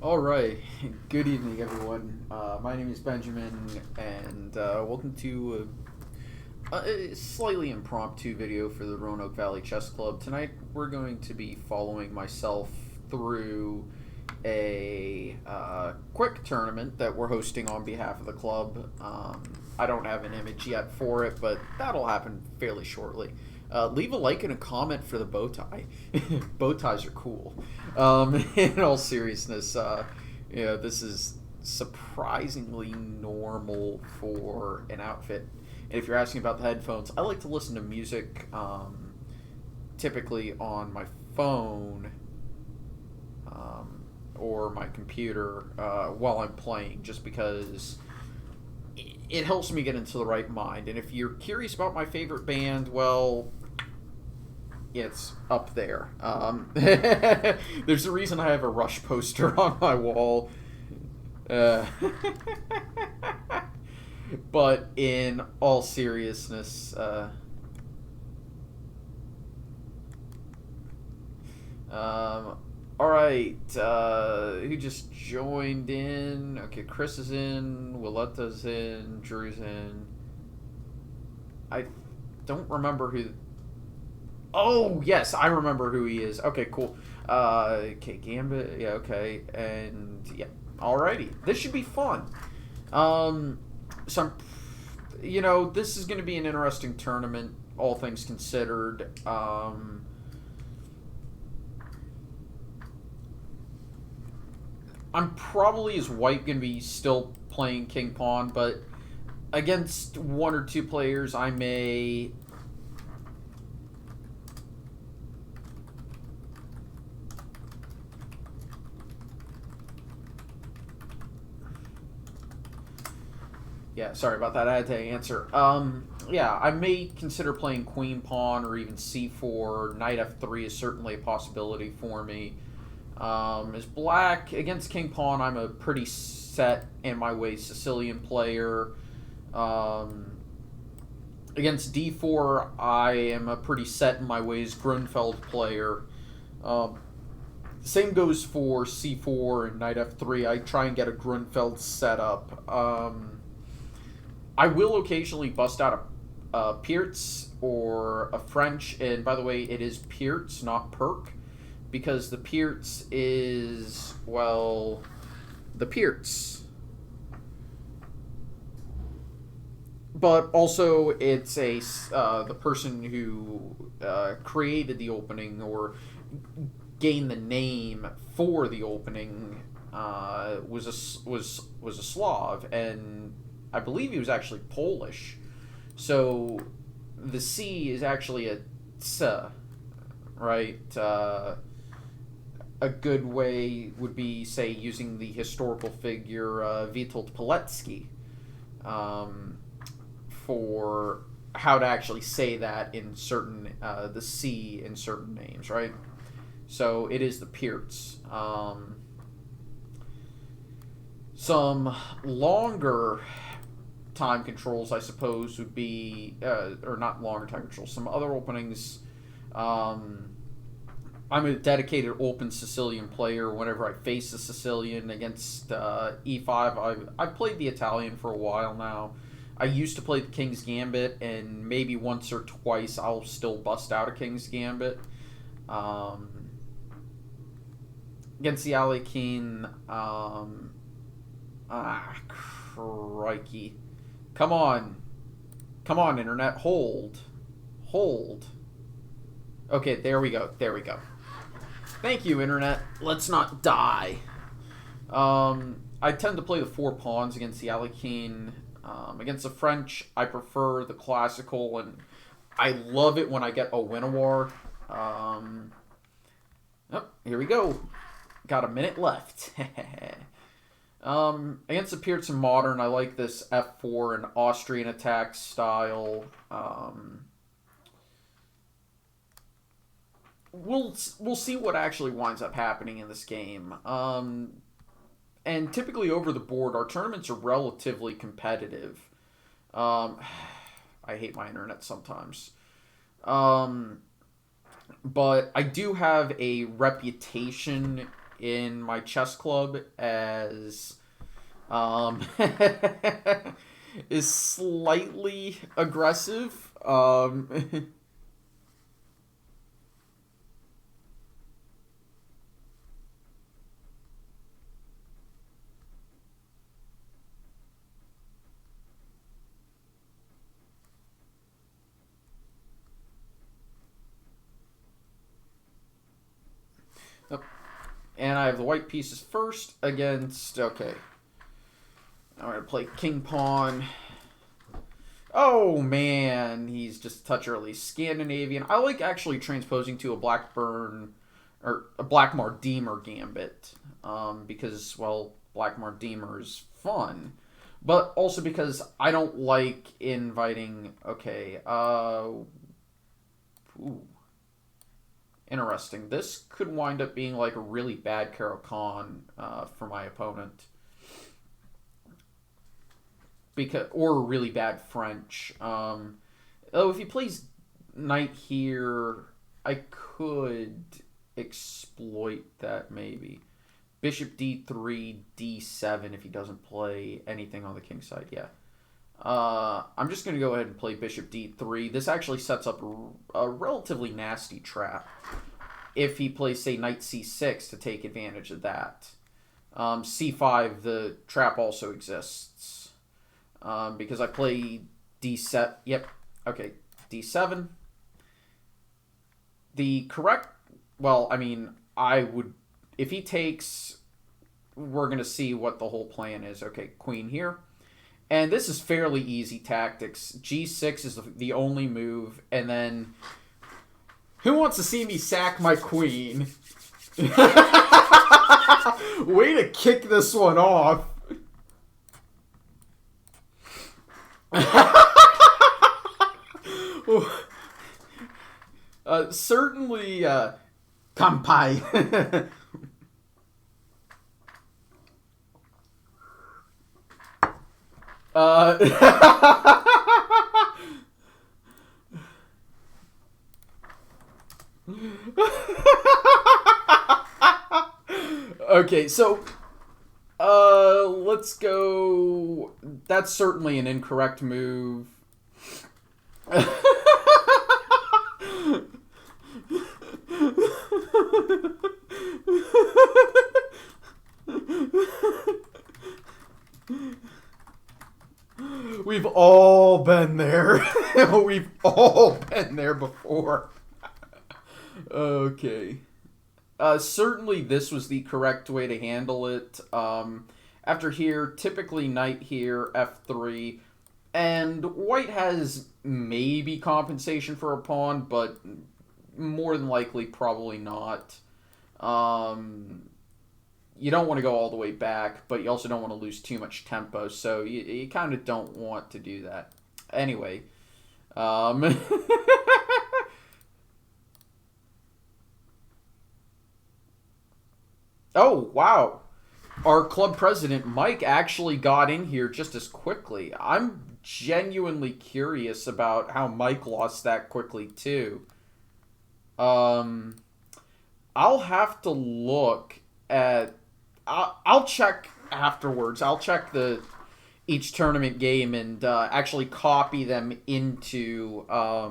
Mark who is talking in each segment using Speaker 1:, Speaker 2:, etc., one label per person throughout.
Speaker 1: All right. Good evening, everyone. My name is Benjamin, and welcome to a slightly impromptu video for the Roanoke Valley Chess Club. Tonight, we're going to be following myself through a quick tournament that we're hosting on behalf of the club. I don't have an image yet for it, but that'll happen fairly shortly. Leave a like and a comment for the bow tie. Bow ties are cool. In all seriousness, this is surprisingly normal for an outfit. And if you're asking about the headphones, I like to listen to music typically on my phone or my computer while I'm playing, just because it helps me get into the right mind. And if you're curious about my favorite band, well, it's up there. There's a reason I have a Rush poster on my wall. But in all seriousness, all right, who just joined in? Okay, Chris is in, Willetta's in, Drew's in. I don't remember who. Oh, yes, I remember who he is. Okay, cool. Okay, Gambit. Yeah, okay, and yeah, alrighty. This should be fun. This is going to be an interesting tournament, all things considered. I'm probably, as white, going to be still playing King Pawn, but against one or two players, I may... Yeah, sorry about that. I had to answer. Yeah, I may consider playing Queen Pawn or even C4. Knight F3 is certainly a possibility for me. As black, against King Pawn, I'm a pretty set in my ways Sicilian player. Against D4, I am a pretty set in my ways Grunfeld player. Same goes for C4 and Knight F3. I try and get a Grunfeld setup. I will occasionally bust out a Pierce or a French, and by the way, it is Pierce, not Perk, because the Pierce is, well, the Pierce. But also, it's the person who created the opening or gained the name for the opening was a Slav, and I believe he was actually Polish. So the C is actually a ts, right? A good way would be, say, using the historical figure Witold Pilecki for how to actually say that in certain, the C in certain names, right? So it is the Pierce. Some longer time controls, I suppose, would be, or not longer time controls, some other openings. I'm a dedicated open Sicilian player. Whenever I face a Sicilian against E5, I've played the Italian for a while now. I used to play the King's Gambit, and maybe once or twice I'll still bust out a King's Gambit. Against the Alekhine, crikey. Come on. Come on, Internet. Hold. Hold. Okay, there we go. There we go. Thank you, Internet. Let's not die. I tend to play the 4 pawns against the Alekhine. Against the French, I prefer the classical, and I love it when I get a Winawar. Here we go. Got a minute left. Against the Pierce and Modern, I like this F4 and Austrian attack style. We'll see what actually winds up happening in this game. And typically over the board, our tournaments are relatively competitive. I hate my internet sometimes. But I do have a reputation in my chess club as is slightly aggressive. And I have the white pieces first against, okay. I'm going to play king pawn. Oh, man. He's just a touch early. Scandinavian. I like actually transposing to a Blackburn, or a Black-Mardemer gambit. Because, well, Black-Mardemer is fun. But also because I don't like inviting, okay, ooh. Interesting. This could wind up being like a really bad Caro-Kann for my opponent. Or a really bad French. Oh, if he plays knight here, I could exploit that maybe. Bishop d3, d7 if he doesn't play anything on the king side. Yeah. I'm just going to go ahead and play bishop d3. This actually sets up a relatively nasty trap if he plays, say, knight c6 to take advantage of that. c5, the trap also exists. Because I play d7. Yep. Okay. d7. The correct... Well, I mean, I would... If he takes... We're going to see what the whole plan is. Okay, queen here. And this is fairly easy tactics. G6 is the only move. And then... Who wants to see me sack my queen? Way to kick this one off. Certainly, kampai. Okay, so let's go. That's certainly an incorrect move. We've all been there. We've all been there before. Okay. Certainly this was the correct way to handle it. After here, typically knight here, f3. And white has maybe compensation for a pawn, but more than likely probably not. You don't want to go all the way back, but you also don't want to lose too much tempo, so you kind of don't want to do that. Anyway. Oh, wow. Our club president, Mike, actually got in here just as quickly. I'm genuinely curious about how Mike lost that quickly, too. I'll have to look at... I'll check afterwards. I'll check each tournament game and actually copy them into a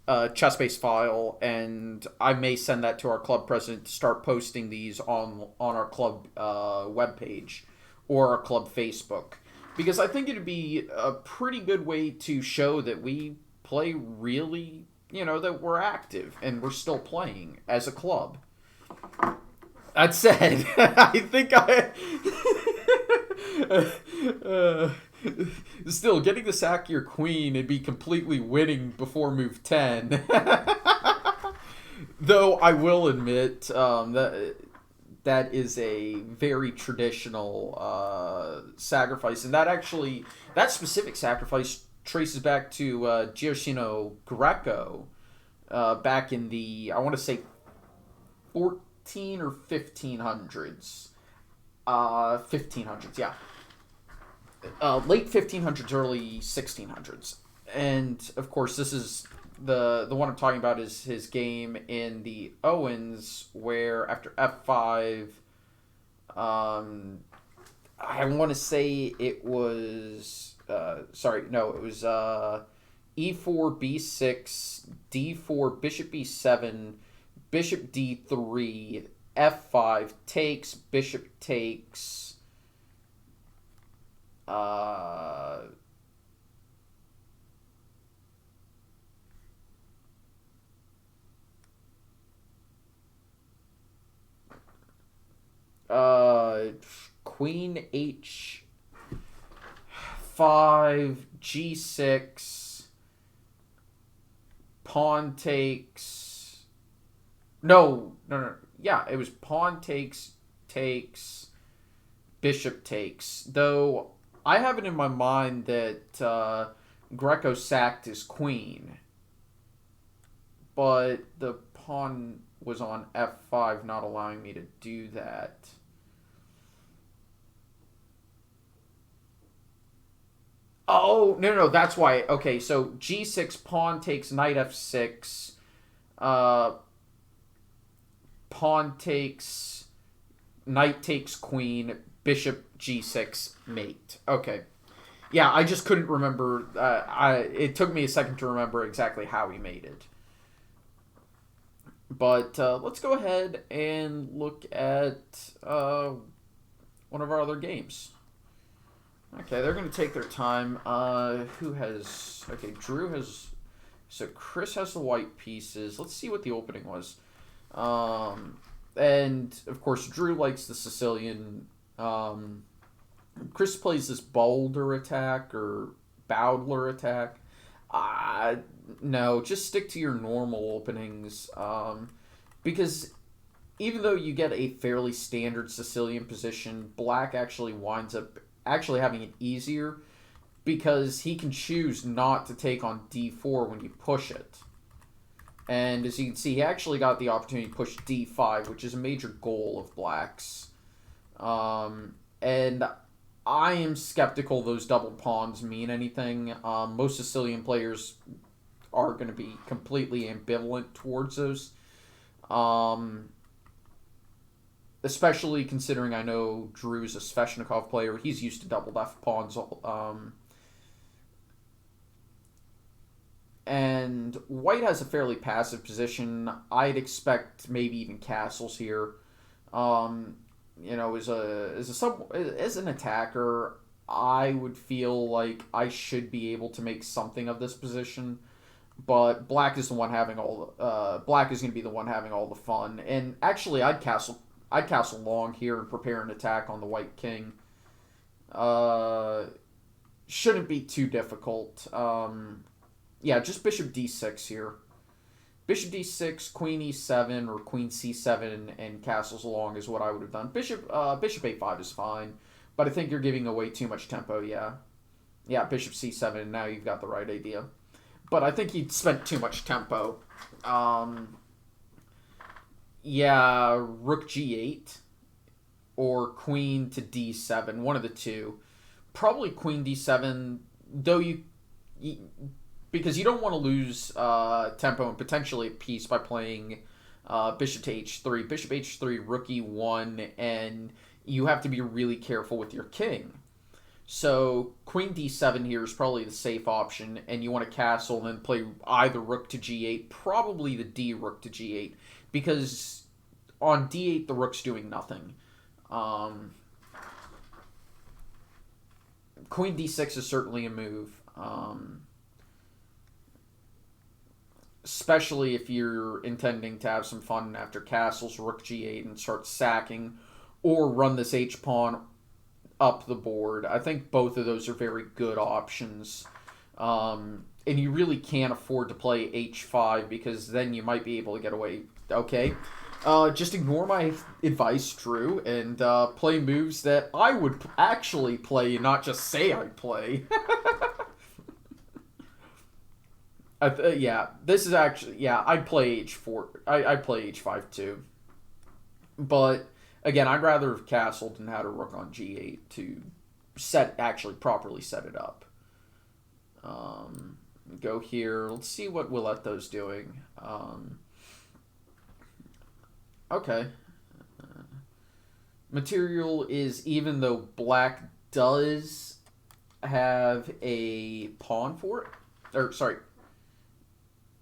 Speaker 1: ChessBase file, and I may send that to our club president to start posting these on our club webpage or our club Facebook, because I think it'd be a pretty good way to show that we play really, that we're active and we're still playing as a club. That said, I think still, getting to sack your queen and be completely winning before move 10. Though I will admit that is a very traditional sacrifice. And that specific sacrifice traces back to Gioacchino Greco back in the, I want to say, 14 or 1500s. 1500s, yeah. Late 1500s, early 1600s. And, of course, this is the one I'm talking about is his game in the Owens, where after f5, I want to say it was sorry, no, it was e4, b6, d4, bishop b7, bishop d3, f5 takes, bishop takes. Queen h5, g6, pawn takes. No. Yeah, it was pawn takes, bishop takes. Though I have it in my mind that Greco sacked his queen, but the pawn was on f5, not allowing me to do that. Oh, no, that's why. Okay, so g6, pawn takes, knight f6, pawn takes, knight takes queen, bishop g6, mate. Okay. Yeah, I just couldn't remember. It took me a second to remember exactly how he made it. But let's go ahead and look at one of our other games. Okay, they're going to take their time. Who has... Okay, Drew has... So Chris has the white pieces. Let's see what the opening was. And, of course, Drew likes the Sicilian. Chris plays this Boulder attack or Bowdler attack. No, just stick to your normal openings. Because even though you get a fairly standard Sicilian position, Black actually winds up having it easier because he can choose not to take on d4 when you push it. And as you can see, he actually got the opportunity to push d5, which is a major goal of Black's. And I am skeptical those double pawns mean anything. Most Sicilian players are going to be completely ambivalent towards those. Especially considering I know Drew's a Sveshnikov player. He's used to doubled F pawns. And White has a fairly passive position. I'd expect maybe even castles here. You know, as an attacker, I would feel like I should be able to make something of this position. But Black is the one having all Black is going to be the one having all the fun. And actually, I'd castle long here and prepare an attack on the white king. Shouldn't be too difficult. Yeah, just bishop d6 here. Bishop d6, queen e7, or queen c7, and castles along is what I would have done. Bishop a5 is fine, but I think you're giving away too much tempo, yeah. Yeah, bishop c7, and now you've got the right idea. But I think he spent too much tempo. Yeah, rook g8 or queen to d7, one of the two. Probably queen d7, though because you don't want to lose tempo and potentially a piece by playing bishop to h3. Bishop h3, rook e1, and you have to be really careful with your king. So queen d7 here is probably the safe option, and you want to castle and then play either rook to g8, probably the d rook to g8, because on d8 the rook's doing nothing. Queen d6 is certainly a move, especially if you're intending to have some fun after castles, rook g8, and start sacking, or run this h-pawn up the board. I think both of those are very good options. And you really can't afford to play h5 because then you might be able to get away. Okay. Just ignore my advice, Drew, and play moves that I would actually play, not just say I'd play. Yeah, this is actually... Yeah, I'd play h4. I'd play h5 too. But... Again, I'd rather have castled and had a rook on g8 to actually properly set it up. Go here. Let's see what Willetto's doing. Okay. Material is even, though black does have a pawn for it. Or, sorry.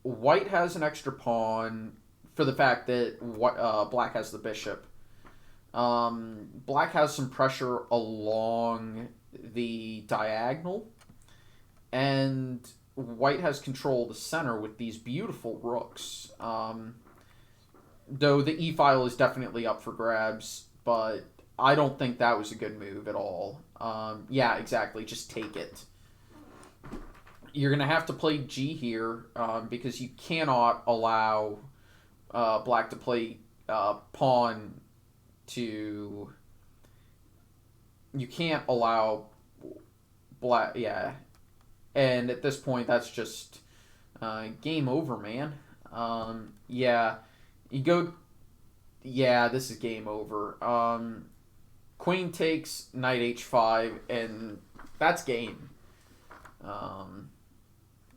Speaker 1: White has an extra pawn for the fact that black has the bishop. Black has some pressure along the diagonal. And white has control of the center with these beautiful rooks. Though the e-file is definitely up for grabs, but I don't think that was a good move at all. Yeah, exactly. Just take it. You're going to have to play G here because you cannot allow black to play pawn to... You can't allow black... Yeah. And at this point, that's just game over, man. Yeah. You go... Yeah, this is game over. Queen takes, knight h5, and that's game.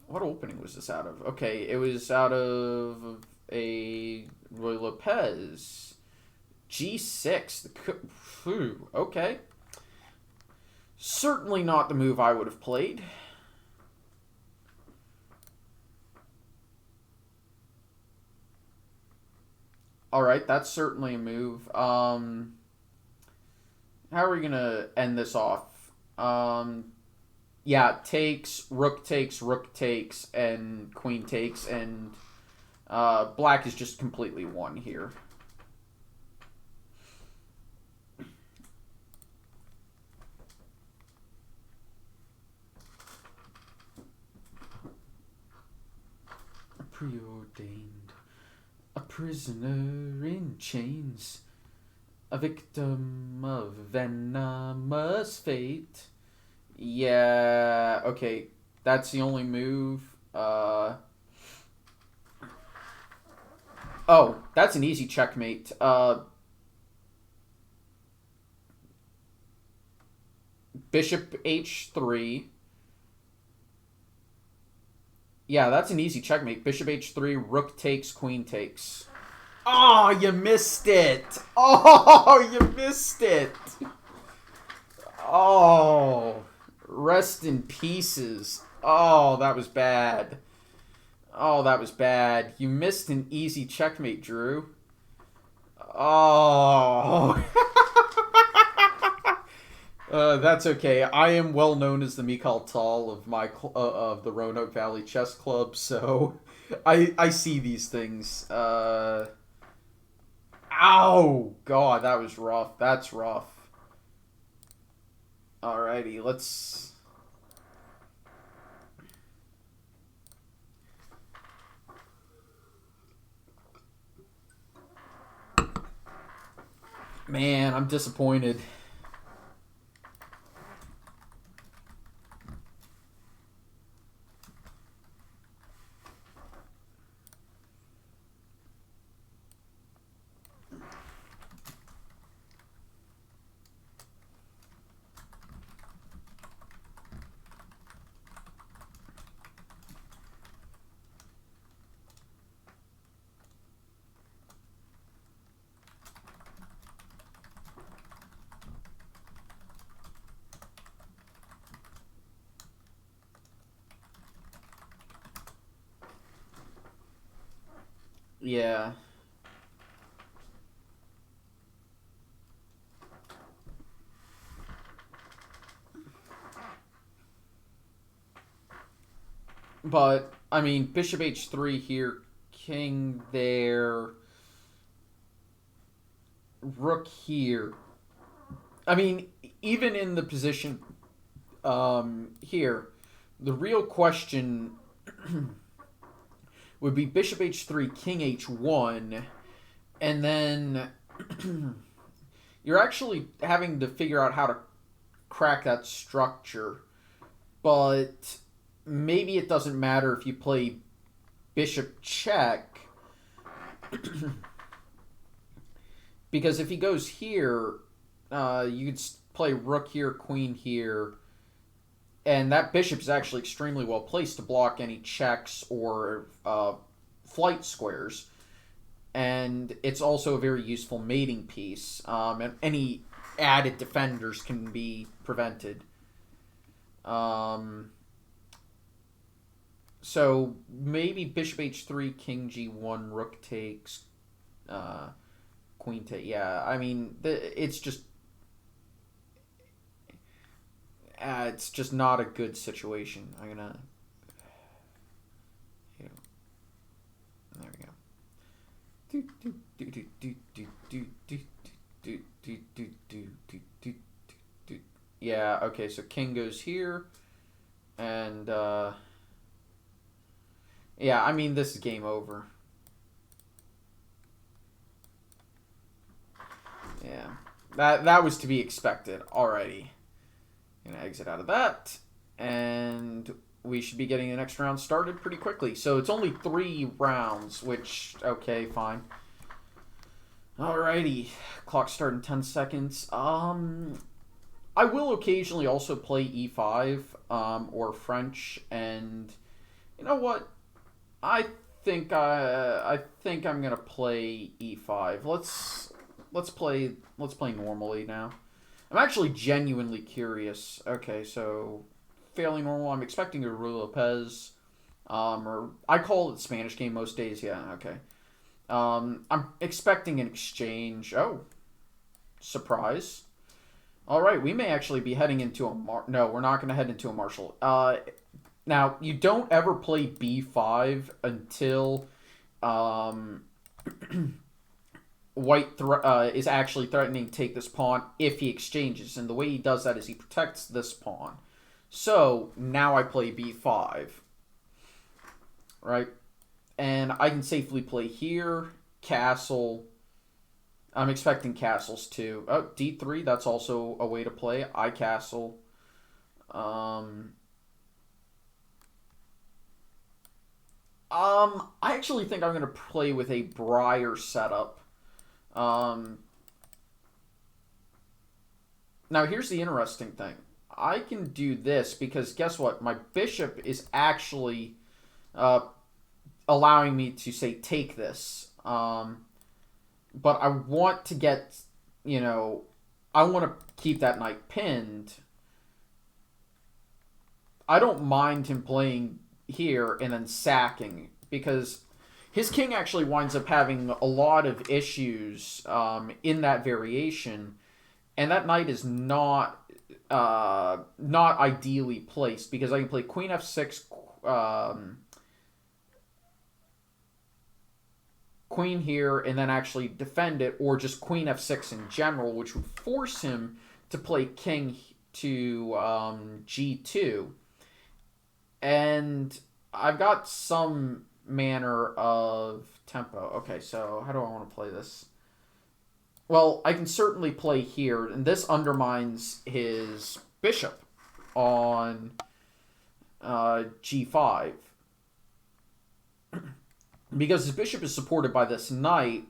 Speaker 1: What opening was this out of? Okay, it was out of a Roy Lopez. G6. Okay. Certainly not the move I would have played. Alright, that's certainly a move. How are we going to end this off? Yeah, rook takes, and queen takes, and black is just completely won here. Preordained, a prisoner in chains, a victim of venomous fate. Yeah, okay, that's the only move. Oh, that's an easy checkmate. Bishop h3. Yeah, that's an easy checkmate. Bishop h3, rook takes, queen takes. Oh, you missed it. Oh, you missed it. Oh, rest in pieces. Oh, that was bad. Oh, that was bad. You missed an easy checkmate, Drew. Oh. That's okay. I am well known as the Mikhail Tal of of the Roanoke Valley Chess Club, so I see these things. Ow, God, that was rough. That's rough. Alrighty, let's... Man, I'm disappointed. Yeah. But, I mean, bishop h3 here, king there, rook here. I mean, even in the position here, the real question would be bishop h3, king h1, and then you're actually having to figure out how to crack that structure. But maybe it doesn't matter if you play bishop check, because if he goes here, you could play rook here, queen here, and that bishop is actually extremely well placed to block any checks or flight squares. And it's also a very useful mating piece. And any added defenders can be prevented. So maybe bishop h3, king g1, rook takes, queen takes. Yeah, I mean, it's just not a good situation. I'm gonna, you know, there we go. Yeah, okay, so king goes here, and yeah, I mean, this is game over. Yeah, that was to be expected already. Gonna exit out of that, and we should be getting the next round started pretty quickly. So it's only 3 rounds, which, okay, fine. Alrighty, clock start in 10 seconds. I will occasionally also play e5 or French, and you know what? I think I'm gonna play e5. Let's play normally now. I'm actually genuinely curious. Okay, so fairly normal. I'm expecting a Ruy Lopez, or I call it Spanish game most days. Yeah, okay. I'm expecting an exchange. Oh, surprise. All right, we may actually be heading into a no, we're not going to head into a martial. Now you don't ever play b5 until white is actually threatening to take this pawn if he exchanges, and the way he does that is he protects this pawn. So now I play b5, right? And I can safely play here, castle. I'm expecting castles too. Oh, d3, that's also a way to play. I castle. I actually think I'm going to play with a Briar setup. Now, here's the interesting thing. I can do this because guess what? My bishop is actually allowing me to, say, take this. But I want to get, I want to keep that knight pinned. I don't mind him playing here and then sacking, because his king actually winds up having a lot of issues in that variation, and that knight is not ideally placed, because I can play queen f6, queen here, and then actually defend it, or just queen f6 in general, which would force him to play king to g2. And I've got some manner of tempo. Okay, so how do I want to play this? Well, I can certainly play here, and this undermines his bishop on g5. Because his bishop is supported by this knight,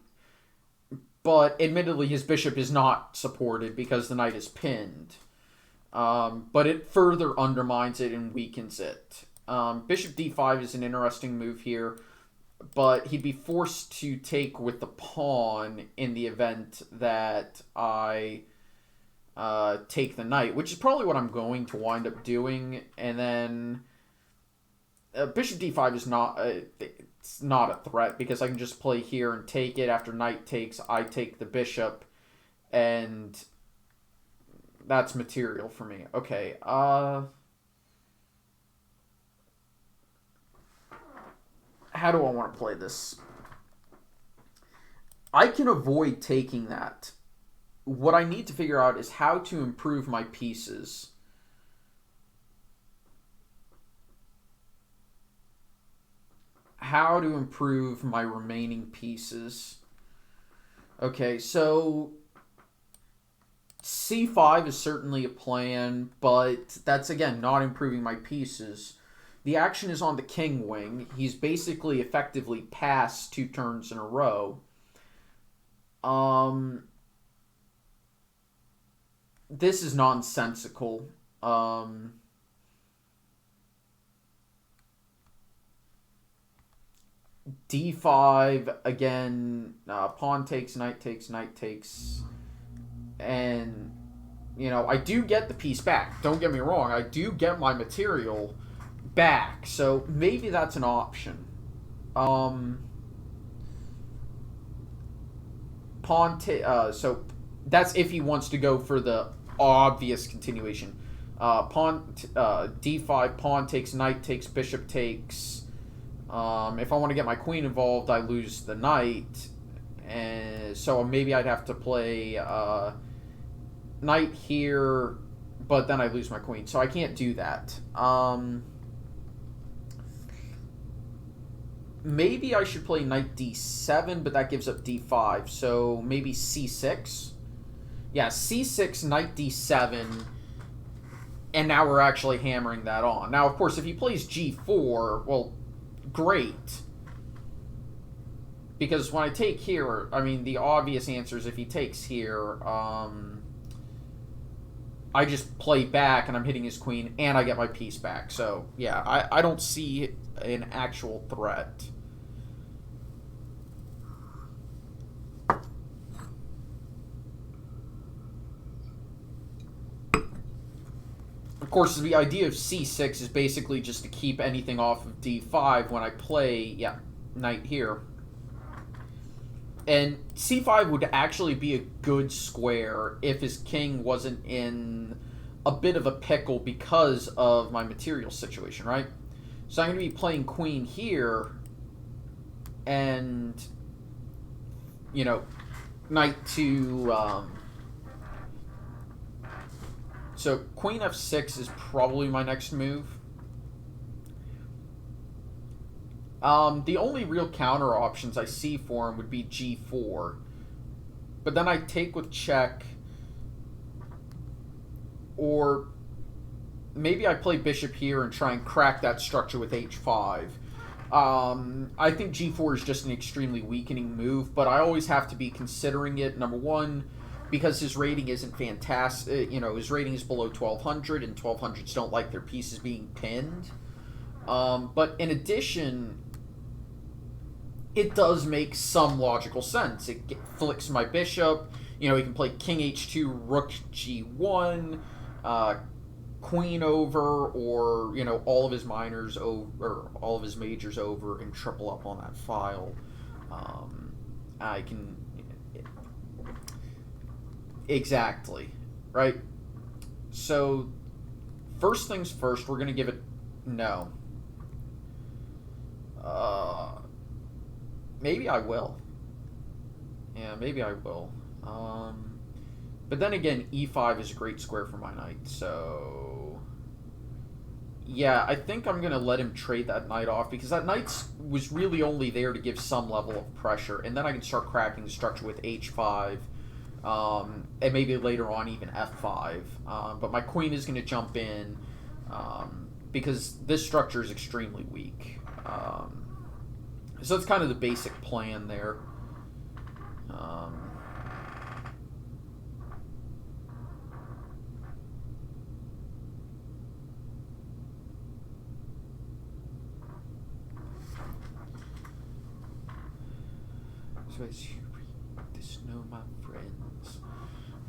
Speaker 1: but admittedly his bishop is not supported because the knight is pinned. But it further undermines it and weakens it. Bishop d5 is an interesting move here, but he'd be forced to take with the pawn in the event that I take the knight, which is probably what I'm going to wind up doing. And then bishop d5 is not it's not a threat, because I can just play here and take it. After knight takes, I take the bishop, and that's material for me. Okay, how do I want to play this? I can avoid taking that. What I need to figure out is how to improve my pieces. How to improve my remaining pieces. Okay, so c5 is certainly a plan, but that's, again, not improving my pieces. The action is on the king wing. He's basically effectively passed 2 turns in a row. This is nonsensical. D5 again. Pawn takes, knight takes, and I do get the piece back. Don't get me wrong. I do get my material back, so maybe that's an option. So that's if he wants to go for the obvious continuation. D5, pawn takes, knight takes, bishop takes. If I want to get my queen involved, I lose the knight, and so maybe I'd have to play knight here, but then I lose my queen, so I can't do that. Maybe I should play knight d7, but that gives up d5, so maybe c6. Yeah, c6, knight d7, and now we're actually hammering that on. Now, of course, if he plays g4, well, great. Because when I take here, I mean, the obvious answer is if he takes here, I just play back and I'm hitting his queen and I get my piece back. So, yeah, I don't see an actual threat. Of course, the idea of c6 is basically just to keep anything off of d5 when I play, yeah, knight here. And c5 would actually be a good square if his king wasn't in a bit of a pickle because of my material situation, right? So I'm going to be playing queen here, and, knight to... So queen f6 is probably my next move. The only real counter options I see for him would be g4. But then I take with check. Or maybe I play bishop here and try and crack that structure with h5. I think g4 is just an extremely weakening move, but I always have to be considering it. Number one, because his rating isn't fantastic. His rating is below 1200, and 1200s don't like their pieces being pinned. But in addition, it does make some logical sense. It flicks my bishop. He can play king h2, rook g1, queen over, or all of his minors over, or all of his majors over, and triple up on that file. I can exactly right. So first things first, we're gonna give it no. Maybe I will. Yeah, maybe I will. But then again, e5 is a great square for my knight, so... Yeah, I think I'm going to let him trade that knight off, because that knight was really only there to give some level of pressure, and then I can start cracking the structure with h5, and maybe later on even f5. But my queen is going to jump in, because this structure is extremely weak. So that's kind of the basic plan there. So as you read this, know my friends.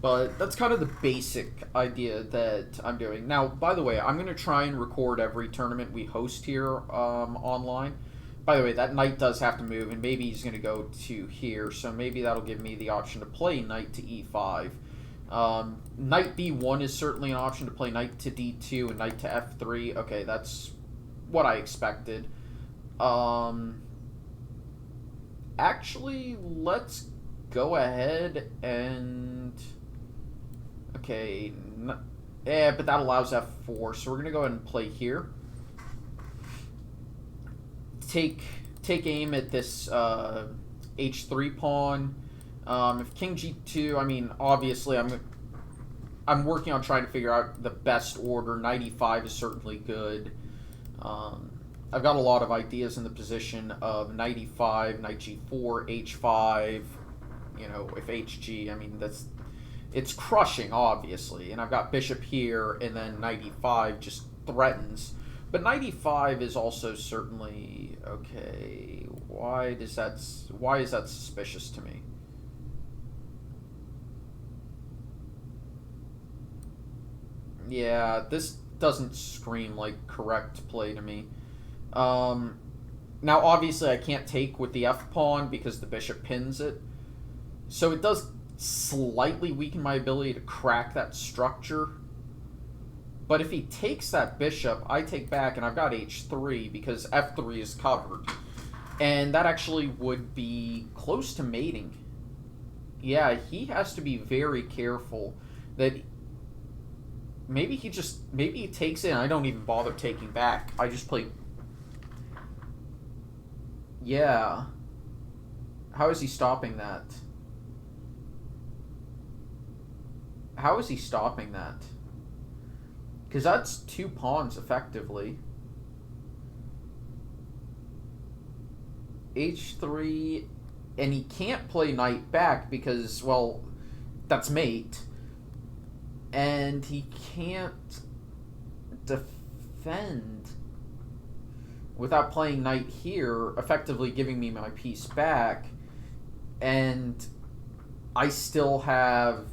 Speaker 1: But that's kind of the basic idea that I'm doing. Now, by the way, I'm going to try and record every tournament we host here online. By the way, that knight does have to move, and maybe he's going to go to here, so maybe that'll give me the option to play knight to e5. Knight b1 is certainly an option to play knight to d2 and knight to f3. Okay, that's what I expected. Actually, let's go ahead and... Okay, but that allows f4, so we're going to go ahead and play here. Take aim at this h3 pawn. If king g2, I mean, obviously I'm working on trying to figure out the best order. Knight e5 is certainly good. I've got a lot of ideas in the position of knight e5, knight g4, h5. If hg, I mean, it's crushing, obviously. And I've got bishop here, and then knight e5 just threatens. But knight e5 is also certainly okay. Why is that suspicious to me? Yeah, this doesn't scream like correct play to me. Now obviously I can't take with the f pawn because the bishop pins it. So it does slightly weaken my ability to crack that structure. But if he takes that bishop, I take back, and I've got h3 because f3 is covered. And that actually would be close to mating. Yeah, he has to be very careful that maybe he takes it and I don't even bother taking back. I just play... Yeah. How is he stopping that? How is he stopping that? Because that's 2 pawns, effectively. h3, and he can't play knight back because, well, that's mate. And he can't defend without playing knight here, effectively giving me my piece back. And I still have...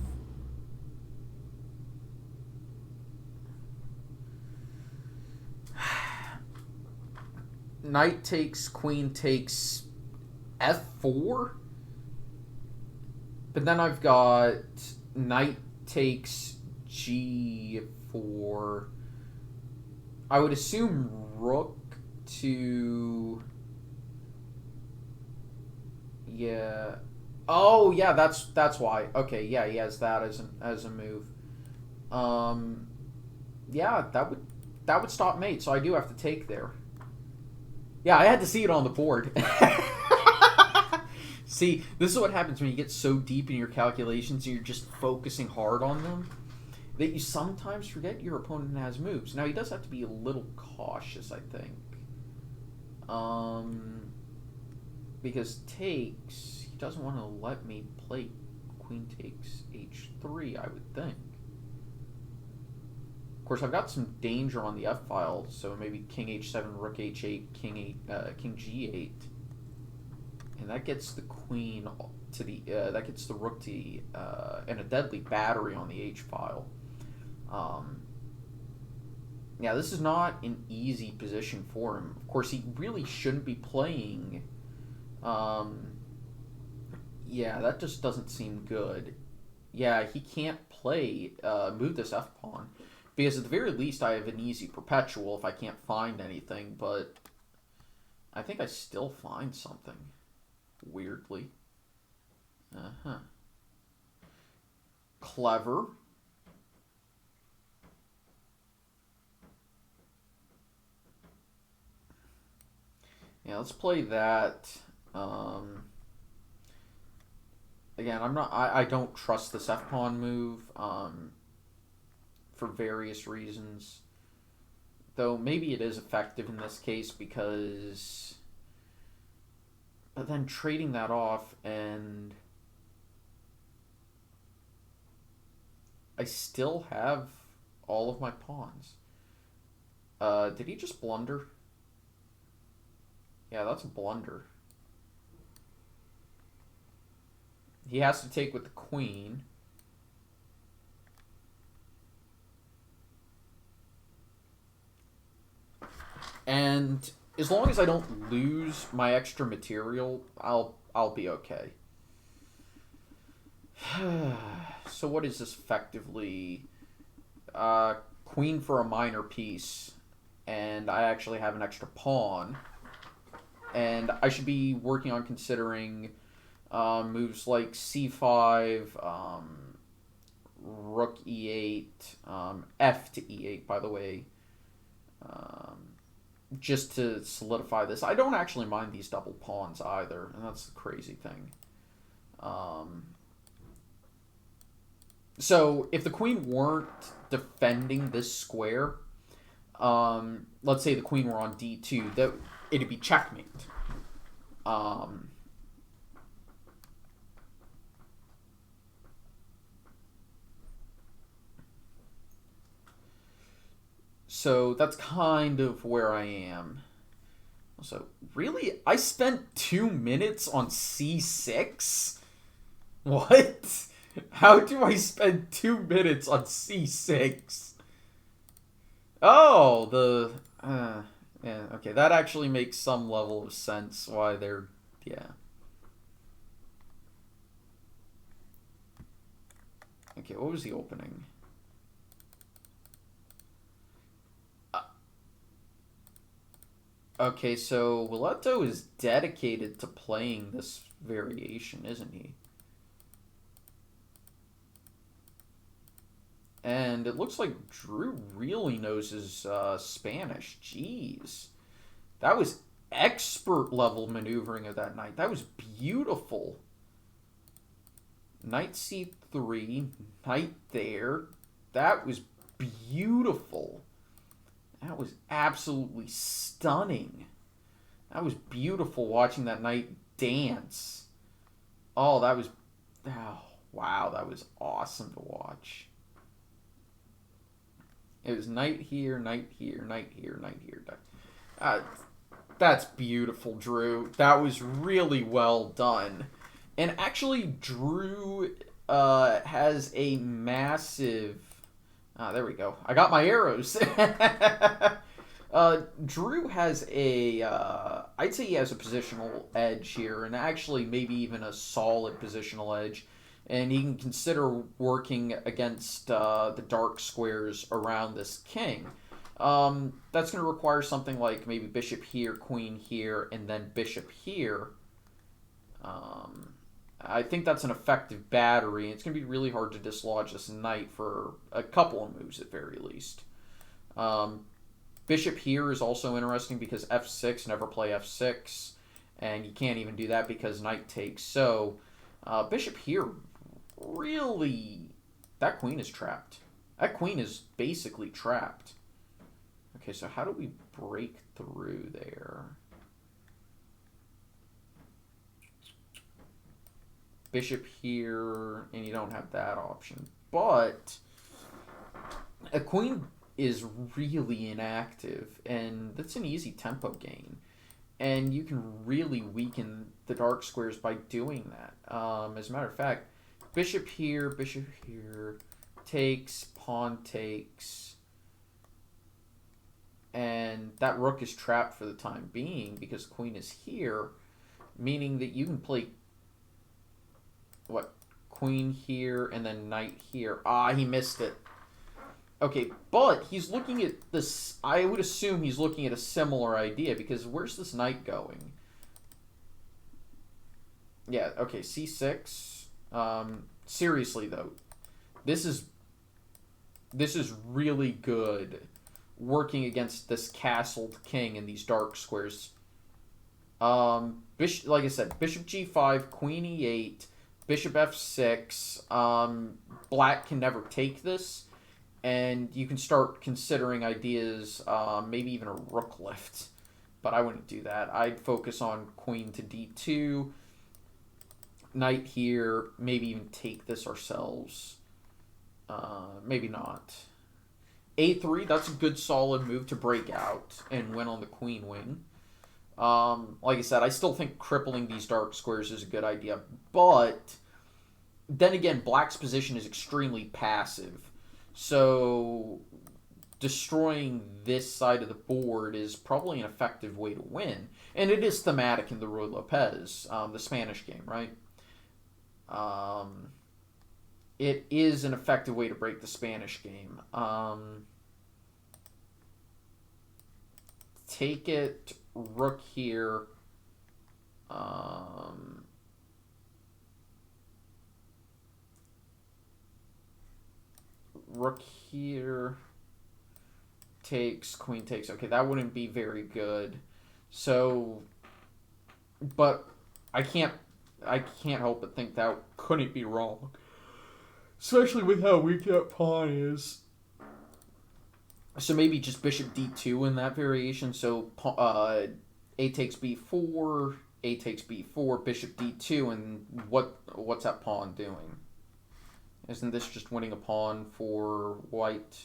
Speaker 1: Knight takes, queen takes f4. But then I've got knight takes g4. I would assume rook to... Yeah. Oh, yeah, that's why. Okay, yeah, he has that as a move. Yeah, that would stop mate, so I do have to take there. Yeah, I had to see it on the board. See, this is what happens when you get so deep in your calculations and you're just focusing hard on them that you sometimes forget your opponent has moves. Now, he does have to be a little cautious, I think. Because takes, he doesn't want to let me play queen takes h3, I would think. Of course, I've got some danger on the f-file, so maybe king h7, rook h8, king g8. And that gets the queen to the, that gets the rook to the, and a deadly battery on the h-file. Yeah, this is not an easy position for him. Of course, he really shouldn't be playing. Yeah, that just doesn't seem good. Yeah, he can't play, move this f-pawn. Because at the very least, I have an easy perpetual if I can't find anything, but I think I still find something. Weirdly. Clever. Yeah, let's play that. Again, I don't trust this f-pawn move, for various reasons. Though maybe it is effective in this case because... But then trading that off and... I still have all of my pawns. Did he just blunder? Yeah, that's a blunder. He has to take with the queen. And as long as I don't lose my extra material, I'll be okay. So what is this effectively? Queen for a minor piece, and I actually have an extra pawn. And I should be working on considering moves like c5, rook e8, f to e8, by the way, just to solidify this. I don't actually mind these double pawns either, and that's the crazy thing. So if the queen weren't defending this square, let's say the queen were on d2, that it'd be checkmate. So that's kind of where I am. So, really? I spent 2 minutes on c6? What? How do I spend 2 minutes on c6? Oh, yeah, okay, that actually makes some level of sense why they're... Yeah. Okay, what was the opening? Okay, so Willetto is dedicated to playing this variation, isn't he? And it looks like Drew really knows his Spanish. Jeez. That was expert level maneuvering of that knight. That was beautiful. Knight c3, knight there. That was beautiful. That was absolutely stunning. That was beautiful watching that knight dance. Oh, that was... Oh, wow, that was awesome to watch. It was knight here, knight here, knight here, knight here. That's beautiful, Drew. That was really well done. And actually, Drew has a massive... there we go. I got my arrows. Drew has a... I'd say he has a positional edge here, and actually maybe even a solid positional edge. And he can consider working against the dark squares around this king. That's going to require something like maybe bishop here, queen here, and then bishop here. I think that's an effective battery. It's going to be really hard to dislodge this knight for a couple of moves at very least. Bishop here is also interesting because f6, never play f6. And you can't even do that because knight takes. So bishop here, really, that queen is trapped. That queen is basically trapped. Okay, so how do we break through there? Bishop here, and you don't have that option. But a queen is really inactive, and that's an easy tempo gain. And you can really weaken the dark squares by doing that. As a matter of fact, bishop here, takes, pawn takes. And that rook is trapped for the time being because queen is here, meaning that you can play, what, queen here and then knight here. Ah, he missed it. Okay, but he's looking at this, I would assume he's looking at a similar idea because where's this knight going? Yeah, okay, c6. Seriously, though, this is really good working against this castled king in these dark squares. Bishop, like I said, bishop g5, queen e8, bishop f6. Black can never take this, and you can start considering ideas, maybe even a rook lift. But I wouldn't do that. I'd focus on queen to d2, knight here, maybe even take this ourselves. Maybe not. a3, that's a good solid move to break out and win on the queen wing. Like I said, I still think crippling these dark squares is a good idea. But then again, black's position is extremely passive. So destroying this side of the board is probably an effective way to win. And it is thematic in the Ruy Lopez, the Spanish game, right? It is an effective way to break the Spanish game. Take it, rook here. Rook here. Takes, queen takes. Okay, that wouldn't be very good. So, but I can't help but think that couldn't be wrong. Especially with how weak that pawn is. So maybe just bishop d2 in that variation. So a takes b4, a takes b4, bishop d2, and what's that pawn doing? Isn't this just winning a pawn for white?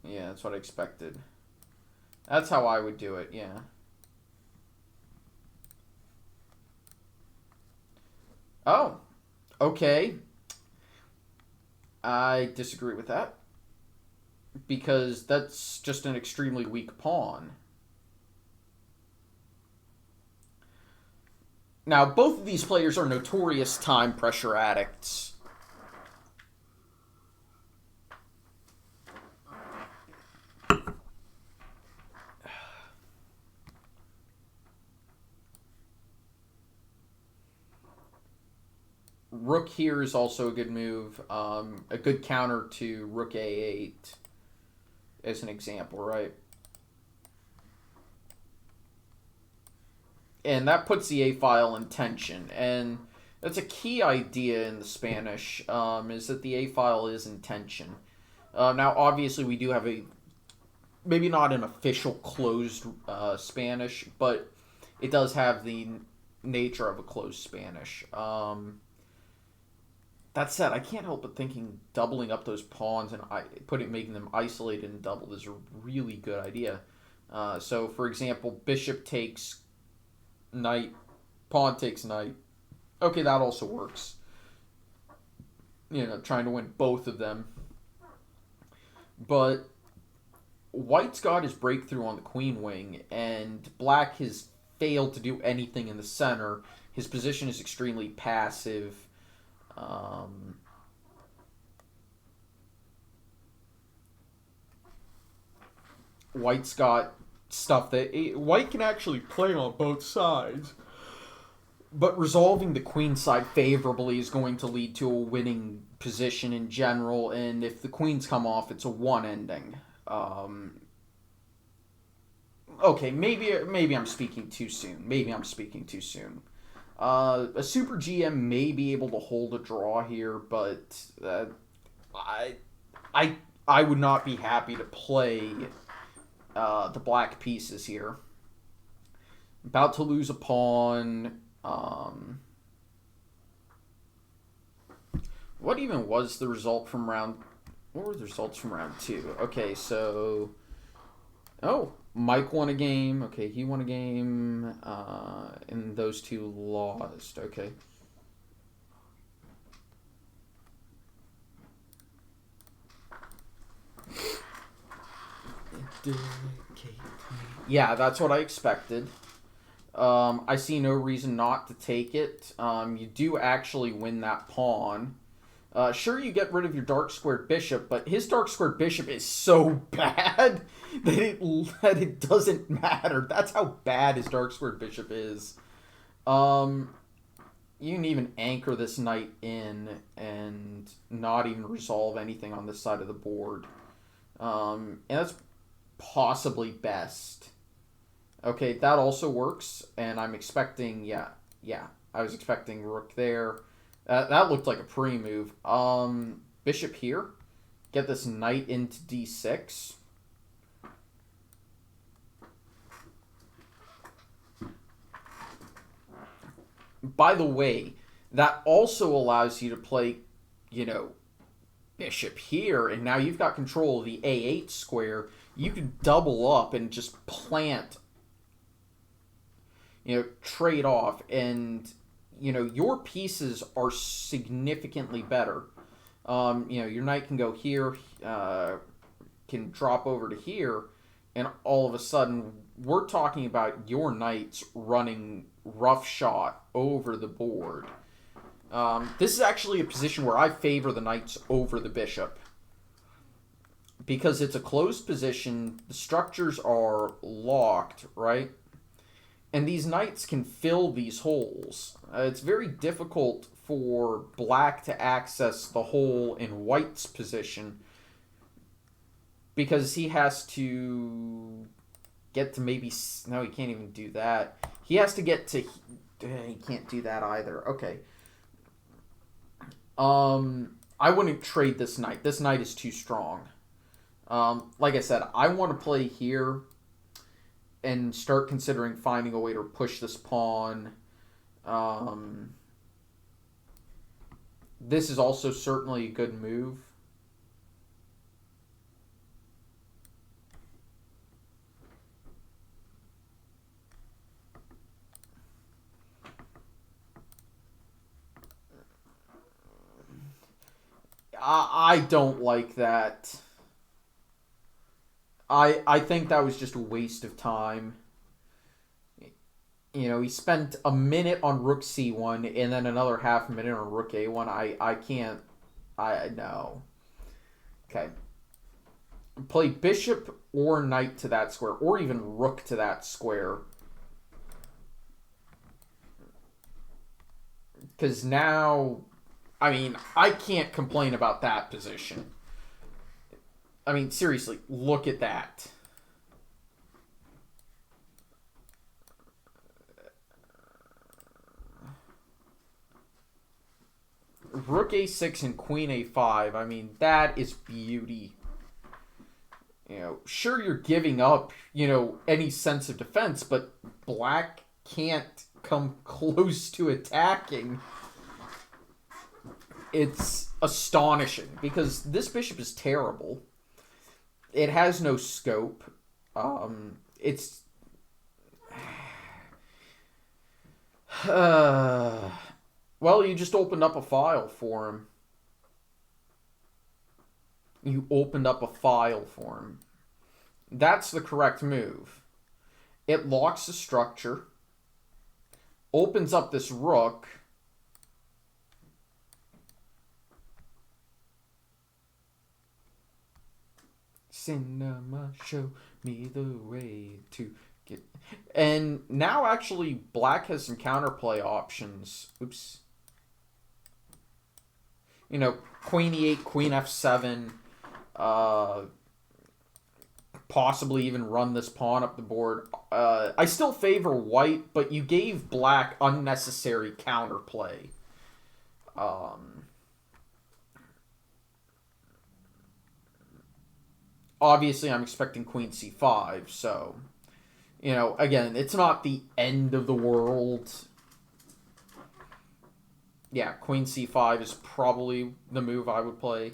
Speaker 1: Yeah, that's what I expected. That's how I would do it, yeah. Oh, okay. I disagree with that. Because that's just an extremely weak pawn. Now, both of these players are notorious time pressure addicts. Rook here is also a good move. A good counter to Rook A8, as an example, right? And that puts the A file in tension. And that's a key idea in the Spanish, is that the A file is in tension. Now, obviously, we do have maybe not an official closed Spanish, but it does have the nature of a closed Spanish. That said, I can't help but thinking doubling up those pawns and making them isolated and doubled is a really good idea. So, for example, bishop takes knight, pawn takes knight. Okay, that also works. Trying to win both of them. But white's got his breakthrough on the queen wing, and black has failed to do anything in the center. His position is extremely passive. White's got stuff that white can actually play on both sides, but resolving the queen side favorably is going to lead to a winning position in general, and if the queens come off, it's a one ending. Okay, maybe I'm speaking too soon. A super GM may be able to hold a draw here, but I I I would not be happy to play the black pieces here. About to lose a pawn. What even was the result from round? What were the results from round two? Okay, so Mike won a game. Okay, he won a game, and those two lost. Okay. Yeah, that's what I expected. I see no reason not to take it. You do actually win that pawn. Sure, you get rid of your dark squared bishop, but his dark squared bishop is so bad that it doesn't matter. That's how bad his dark squared bishop is. You can even anchor this knight in and not even resolve anything on this side of the board. And that's possibly best. Okay, that also works, and I'm expecting, yeah, I was expecting rook there. That looked like a pre-move. Bishop here. Get this knight into d6. By the way, that also allows you to play, bishop here, and now you've got control of the a8 square. You can double up and just plant, trade off, and your pieces are significantly better. Your knight can go here, can drop over to here, and all of a sudden we're talking about your knights running roughshod over the board. This is actually a position where I favor the knights over the bishop. Because it's a closed position, the structures are locked, right? And these knights can fill these holes. It's very difficult for black to access the hole in white's position because he has to get to maybe... No, he can't even do that. He has to get to... He can't do that either. Okay. I wouldn't trade this knight. This knight is too strong. Like I said, I want to play here and start considering finding a way to push this pawn. This is also certainly a good move. I don't like that. I think that was just a waste of time. You know, he spent a minute on rook c1 and then another half a minute on rook a1. I can't. No. Okay. Play bishop or knight to that square, or even rook to that square. Because now, I mean, I can't complain about that position. I mean, seriously, look at that. Rook a6 and queen a5. I mean, that is beauty. You know, sure, you're giving up, you know, any sense of defense, but black can't come close to attacking. It's astonishing because this bishop is terrible. It has no scope. It's well, you just opened up a file for him. You opened up a file for him. That's the correct move. It locks the structure, opens up this rook. Cinema, show me the way to get... And now actually black has some counterplay options. Oops. You know, queen e8, queen f7, possibly even run this pawn up the board. I still favor white, but you gave black unnecessary counterplay. Obviously, I'm expecting queen c5, so, you know, again, it's not the end of the world. Yeah, queen c5 is probably the move I would play.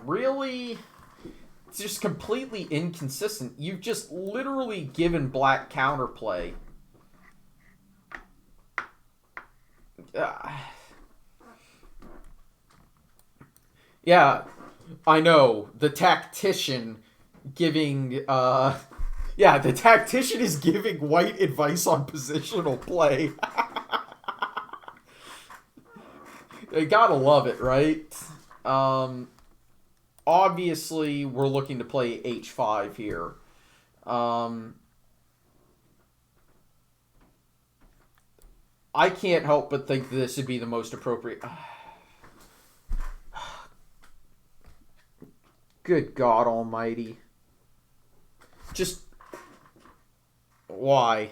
Speaker 1: Really? It's just completely inconsistent. You've just literally given black counterplay. Yeah, I know. The tactician giving, yeah, the tactician is giving white advice on positional play. You gotta love it, right? Obviously, we're looking to play h5 here. I can't help but think this would be the most appropriate... Good God almighty. Just... Why?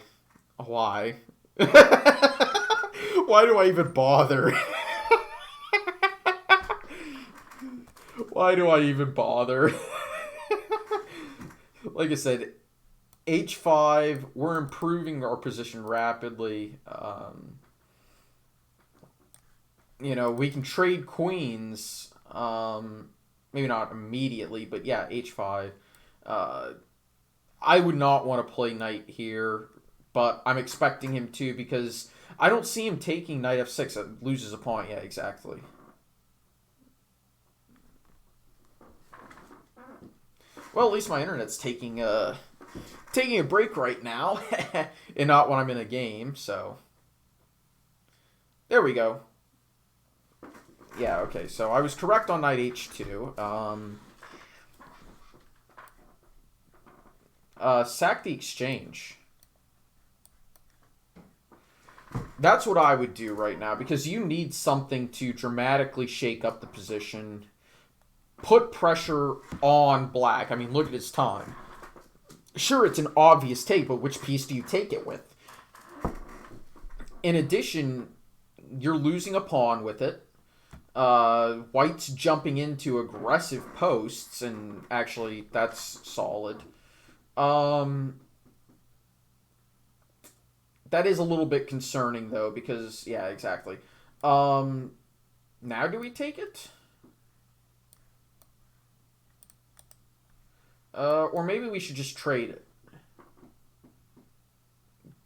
Speaker 1: Why? Why do I even bother? Why do I even bother? Like I said, h5, we're improving our position rapidly. You know, we can trade queens. Maybe not immediately, but yeah, h5. I would not want to play knight here, but I'm expecting him to because I don't see him taking knight f6. It loses a pawn. Yeah, exactly. Well, at least my internet's taking a break right now, and not when I'm in a game. So there we go. Yeah, okay. So I was correct on knight h2. Sack the exchange. That's what I would do right now because you need something to dramatically shake up the position. Put pressure on black. I mean, look at his time. Sure, it's an obvious take, but which piece do you take it with? In addition, you're losing a pawn with it. White's jumping into aggressive posts, and actually, that's solid. That is a little bit concerning, though, because, yeah, exactly. Now do we take it? Or maybe we should just trade it.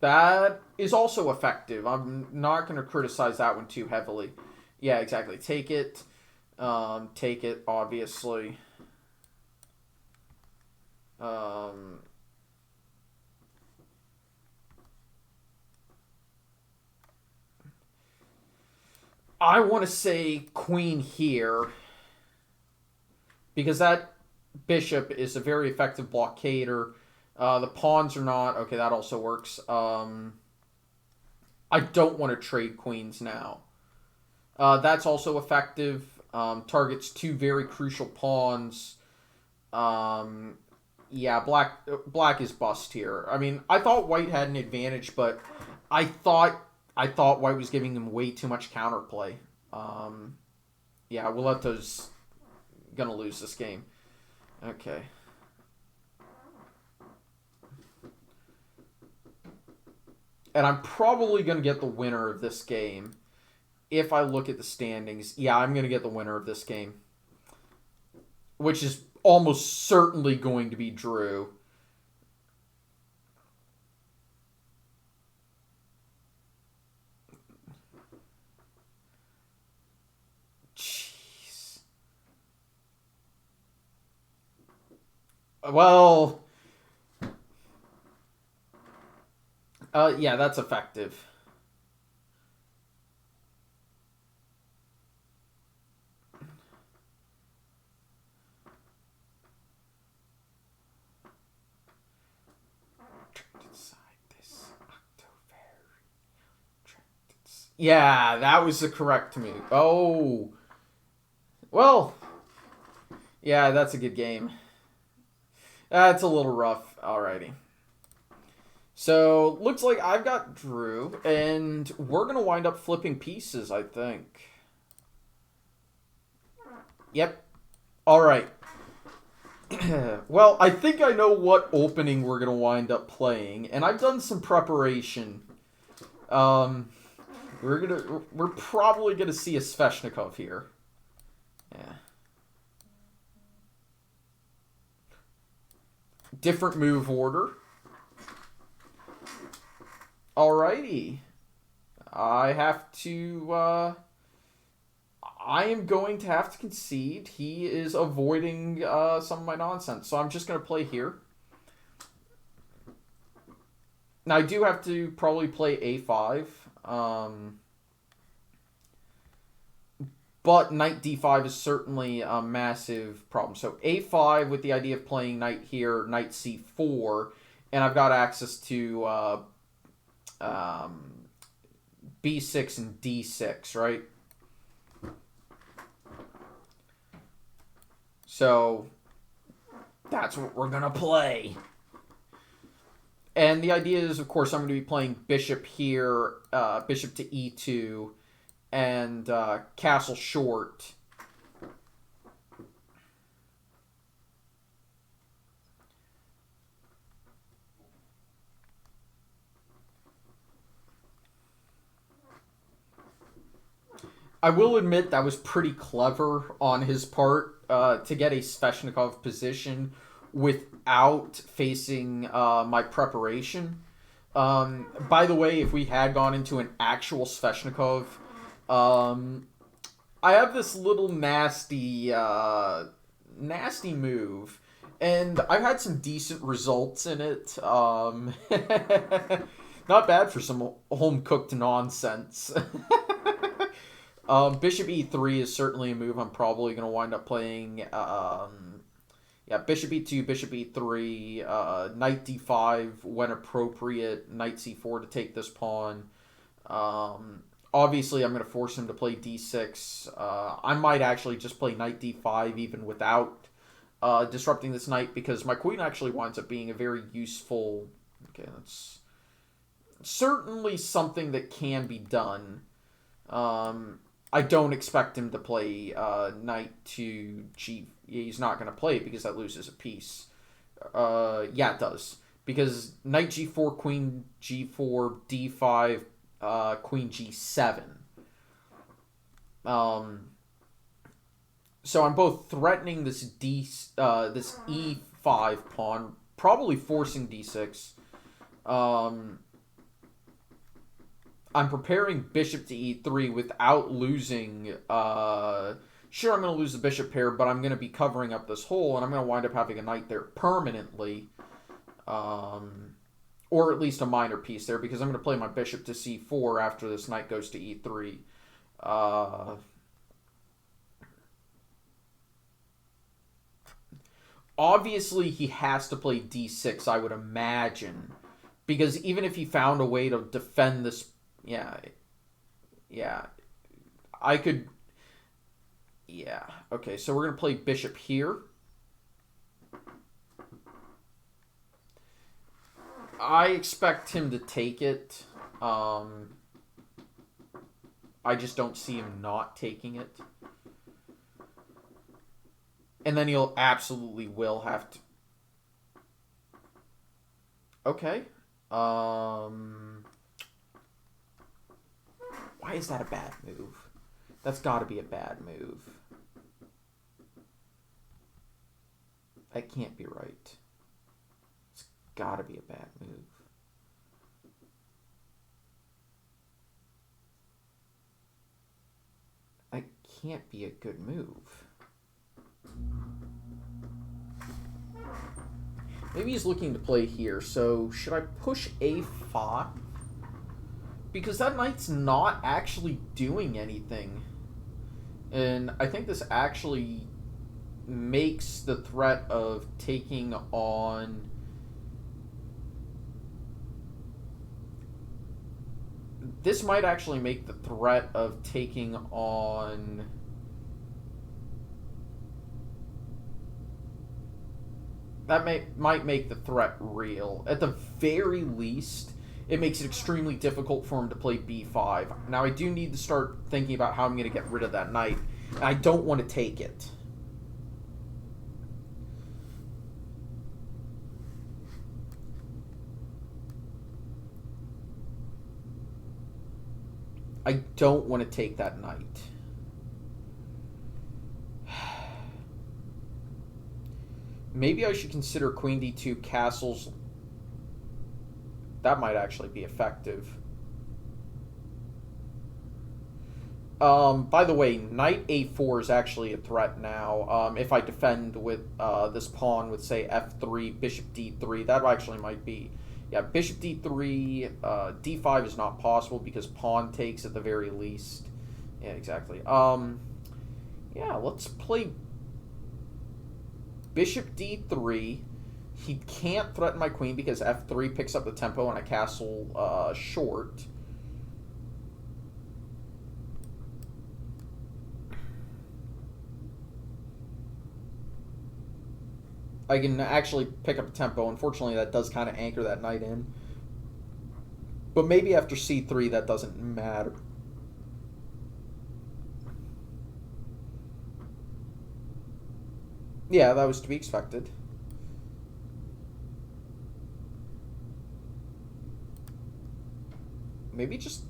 Speaker 1: That is also effective. I'm not going to criticize that one too heavily. Yeah, exactly. Take it. Take it, obviously. I want to say queen here because that bishop is a very effective blockader. The pawns are not. Okay, that also works. I don't want to trade queens now. That's also effective. Targets two very crucial pawns. Yeah, black is bust here. I mean, I thought white had an advantage, but I thought white was giving him way too much counterplay. Yeah, we'll let those. Gonna lose this game. Okay. And I'm probably gonna get the winner of this game. If I look at the standings, yeah, I'm gonna get the winner of this game, which is almost certainly going to be Drew. Jeez. Well, yeah, that's effective. Yeah, that was the correct move. Oh. Well, yeah, that's a good game. That's a little rough. Alrighty. So, looks like I've got Drew, and we're going to wind up flipping pieces, I think. Yep. Alright. Well, I think I know what opening we're going to wind up playing, and I've done some preparation. We're probably gonna see a Sveshnikov here. Yeah. Different move order. Alrighty. I have to, I am going to have to concede. He is avoiding some of my nonsense. So I'm just going to play here. Now I do have to probably play a5. But knight d5 is certainly a massive problem. So a5 with the idea of playing knight here, knight c4, and I've got access to b6 and d6, right? So that's what we're going to play. And the idea is, of course, I'm going to be playing bishop here, bishop to e2, and castle short. I will admit that was pretty clever on his part to get a Sveshnikov position without facing my preparation. By the way, if we had gone into an actual Sveshnikov, I have this little nasty move, and I've had some decent results in it. Not bad for some home-cooked nonsense. Bishop e3 is certainly a move I'm probably going to wind up playing. Yeah, bishop e2, bishop e3, knight d5 when appropriate, knight c4 to take this pawn. Obviously, I'm going to force him to play d6. I might actually just play knight d5 even without disrupting this knight, because my queen actually winds up being a very useful... Okay, that's certainly something that can be done. I don't expect him to play knight to g... He's not going to play it because that loses a piece. Yeah, it does. Because knight g4, queen g4, d5, queen g7. So I'm both threatening this this e5 pawn, probably forcing d6. I'm preparing bishop to e3 without losing... sure, I'm going to lose the bishop pair, but I'm going to be covering up this hole, and I'm going to wind up having a knight there permanently. Or at least a minor piece there, because I'm going to play my bishop to c4 after this knight goes to e3. Obviously, he has to play d6, I would imagine. Because even if he found a way to defend this... Yeah. I could... Yeah. Okay, so we're going to play bishop here. I expect him to take it. I just don't see him not taking it. And then he'll absolutely will have to... Okay. Why is that a bad move? That's got to be a bad move. That can't be right. It's got to be a bad move. That can't be a good move. Maybe he's looking to play here, so should I push a5? Because that knight's not actually doing anything. And I think this actually makes the threat of taking on... This might actually make the threat of taking on... That might make the threat real. At the very least, it makes it extremely difficult for him to play b5. Now, I do need to start thinking about how I'm going to get rid of that knight. And I don't want to take it. I don't want to take that knight. Maybe I should consider queen d2 castles. That might actually be effective. By the way, knight a4 is actually a threat now. If I defend with this pawn with, say, f3, bishop d3, that actually might be... Yeah, bishop d3, d5 is not possible because pawn takes at the very least. Yeah, exactly. Yeah, let's play bishop d3. He can't threaten my queen because f3 picks up the tempo and I castle short. I can actually pick up the tempo. Unfortunately, that does kind of anchor that knight in. But maybe after c3, that doesn't matter. Yeah, that was to be expected. Maybe just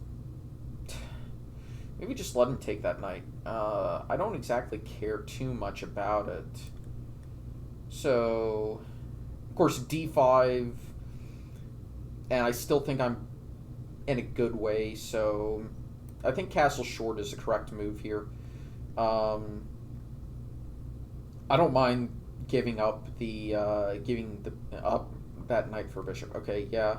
Speaker 1: let him take that knight. I don't exactly care too much about it. So, of course, d5, and I still think I'm in a good way, so I think castle short is the correct move here. I don't mind giving up the, up that knight for bishop. Okay, yeah.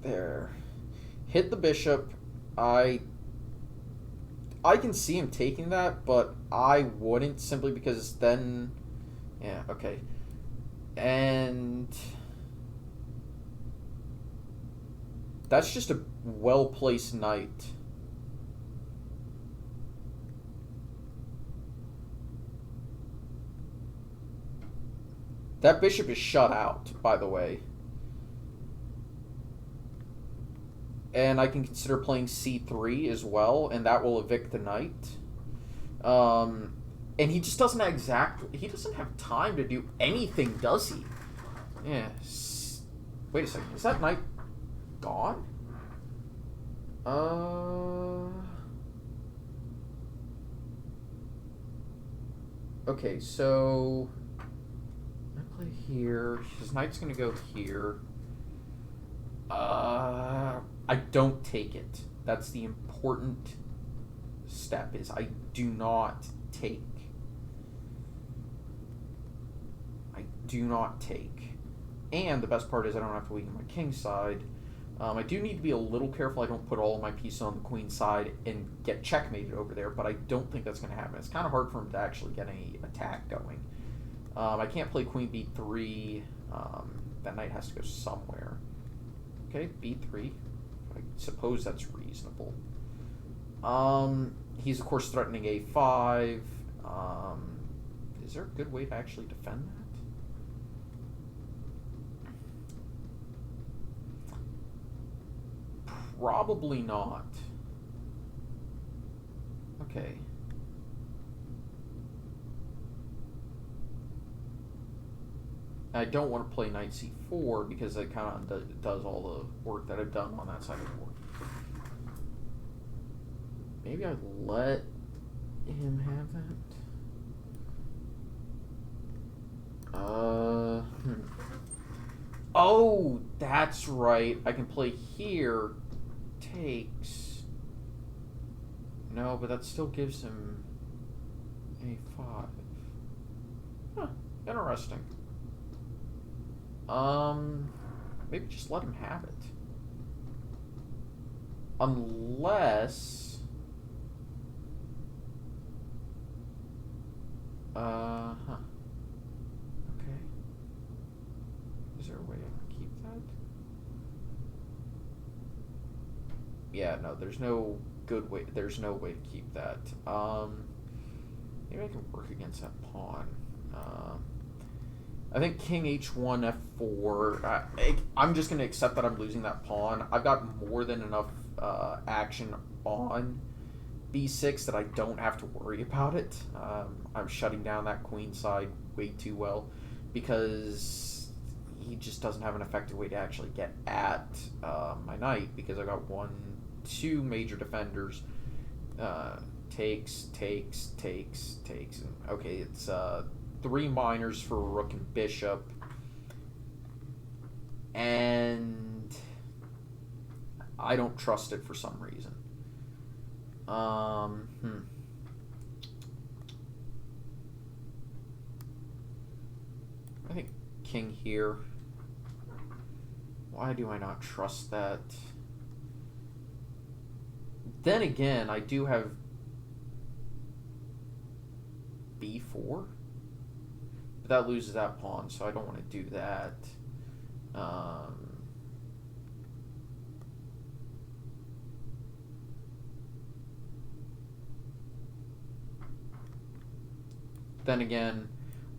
Speaker 1: There. Hit the bishop. I can see him taking that, but I wouldn't, simply because then... Yeah, okay. And... That's just a well-placed knight. That bishop is shut out, by the way. And I can consider playing c3 as well, and that will evict the knight. And he just doesn't he doesn't have time to do anything, does he? Yeah. Wait a second. Is that knight gone? Okay, so... play here. His knight's going to go here. I don't take it. That's the important step, is I do not take. I do not take. And the best part is I don't have to weaken my king side. I do need to be a little careful I don't put all of my pieces on the queen side and get checkmated over there, but I don't think that's going to happen. It's kind of hard for him to actually get any attack going. I can't play queen b3. That knight has to go somewhere. Okay, b3. I suppose that's reasonable. He's, of course, threatening a5. Is there a good way to actually defend that? Probably not. Okay. I don't want to play knight c4 because it kind of does all the work that I've done on that side of the board. Maybe I let him have that. Oh, that's right. I can play here. Takes. No, but that still gives him a5. Huh, interesting. Maybe just let him have it. Unless... Okay. Is there a way I can keep that? Yeah, no, there's no good way. There's no way to keep that. Maybe I can work against that pawn. I think king h1, f4. I'm just going to accept that I'm losing that pawn. I've got more than enough action on b6 that I don't have to worry about it. I'm shutting down that queen side way too well because he just doesn't have an effective way to actually get at my knight, because I got 2 major defenders. Takes. And, okay, it's 3 minors for rook and bishop. And I don't trust it for some reason. I think king here. Why do I not trust that? Then again, I do have b4. But that loses that pawn, so I don't want to do that. Then again,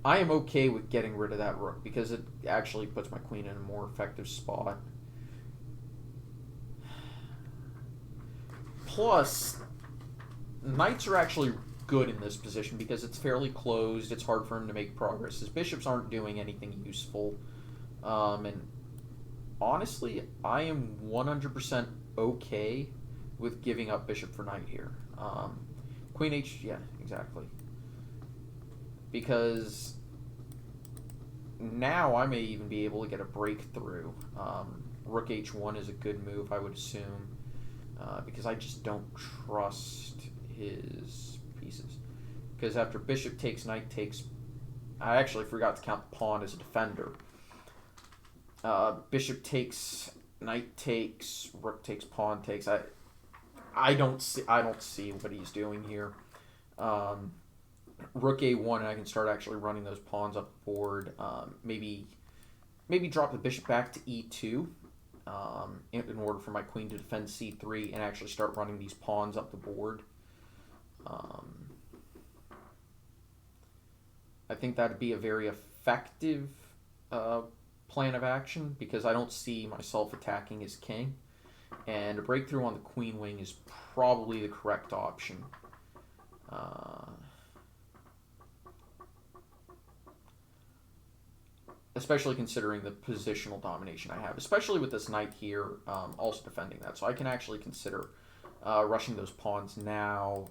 Speaker 1: I am okay with getting rid of that rook because it actually puts my queen in a more effective spot. Plus, knights are actually good in this position because it's fairly closed. It's hard for him to make progress. His bishops aren't doing anything useful. And honestly, I am 100% okay with giving up bishop for knight here. Queen h, yeah, exactly. Because now I may even be able to get a breakthrough. Rook h1 is a good move, I would assume, because I just don't trust his pieces. Because after bishop takes, knight takes, I actually forgot to count the pawn as a defender. Bishop takes, knight takes, rook takes, pawn takes. I don't see what he's doing here. Rook a1, and I can start actually running those pawns up the board. Maybe drop the bishop back to e2 in order for my queen to defend c3 and actually start running these pawns up the board. I think that'd be a very effective plan of action because I don't see myself attacking his king, and a breakthrough on the queen wing is probably the correct option. Especially considering the positional domination I have, especially with this knight here also defending that. So I can actually consider rushing those pawns now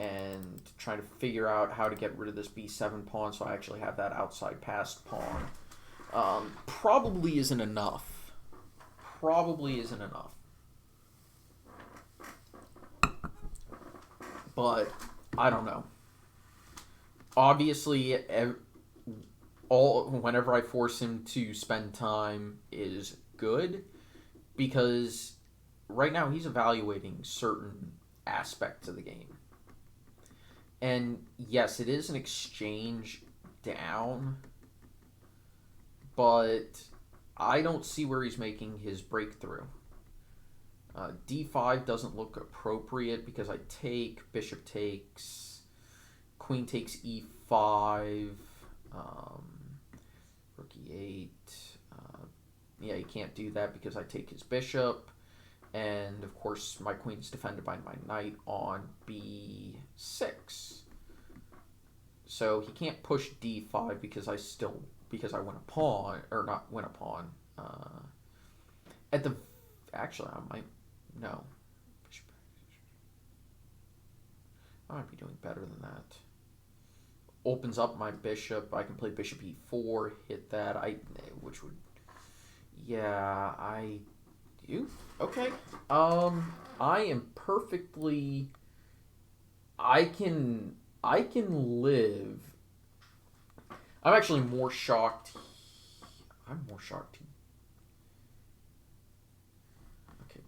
Speaker 1: and trying to figure out how to get rid of this b7 pawn so I actually have that outside passed pawn. Probably isn't enough. Probably isn't enough. But I don't know. Obviously, whenever I force him to spend time is good, because right now he's evaluating certain aspects of the game. And yes, it is an exchange down, but I don't see where he's making his breakthrough. D5 doesn't look appropriate because I take, bishop takes, queen takes E5, rook E8. Yeah, you can't do that because I take his bishop. And, of course, my queen's defended by my knight on B6. So he can't push D5 because I win a pawn, or not win a pawn. Actually, I might, no. I might be doing better than that. Opens up my bishop. I can play bishop E4, hit that. Which would, yeah, I do. Okay. I am perfectly. I can live. I'm actually more shocked. I'm more shocked. Okay.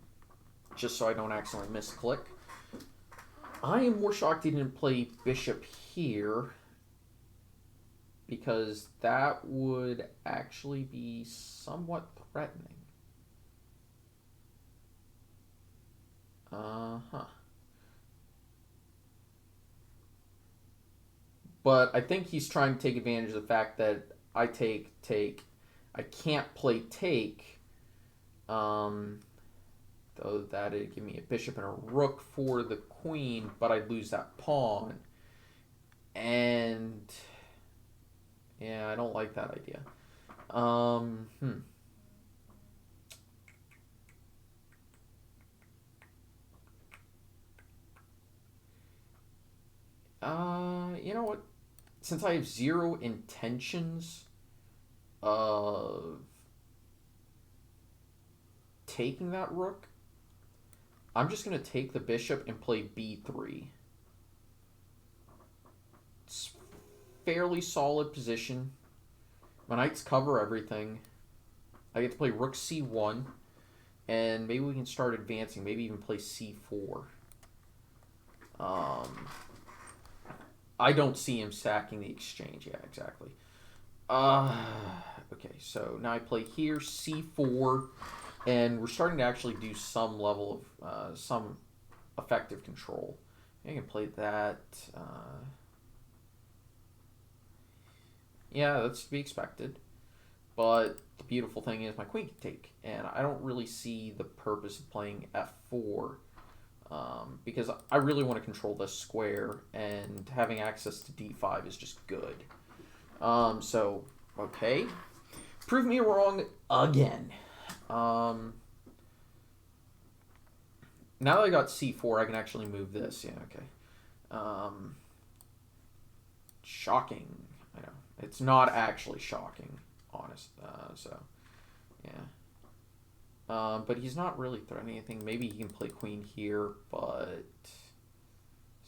Speaker 1: Just so I don't accidentally misclick. I am more shocked he didn't play bishop here, because that would actually be somewhat threatening. But I think he's trying to take advantage of the fact that I take. I can't play take. Though that'd give me a bishop and a rook for the queen, but I'd lose that pawn. And yeah, I don't like that idea. You know what? Since I have zero intentions of taking that rook, I'm just going to take the bishop and play b3. It's fairly solid position. My knights cover everything. I get to play rook c1, and maybe we can start advancing. Maybe even play c4. I don't see him sacking the exchange. Yeah, exactly. Okay, so now I play here, c4, and we're starting to actually do some level of, some effective control. I can play that. Yeah, that's to be expected. But the beautiful thing is my queen can take, and I don't really see the purpose of playing f4. Because I really want to control this square, and having access to d5 is just good. So, okay. Prove me wrong again. Now that I got c4, I can actually move this. Yeah, okay. Shocking. I know. It's not actually shocking, honest. So, yeah. But he's not really threatening anything. Maybe he can play queen here, but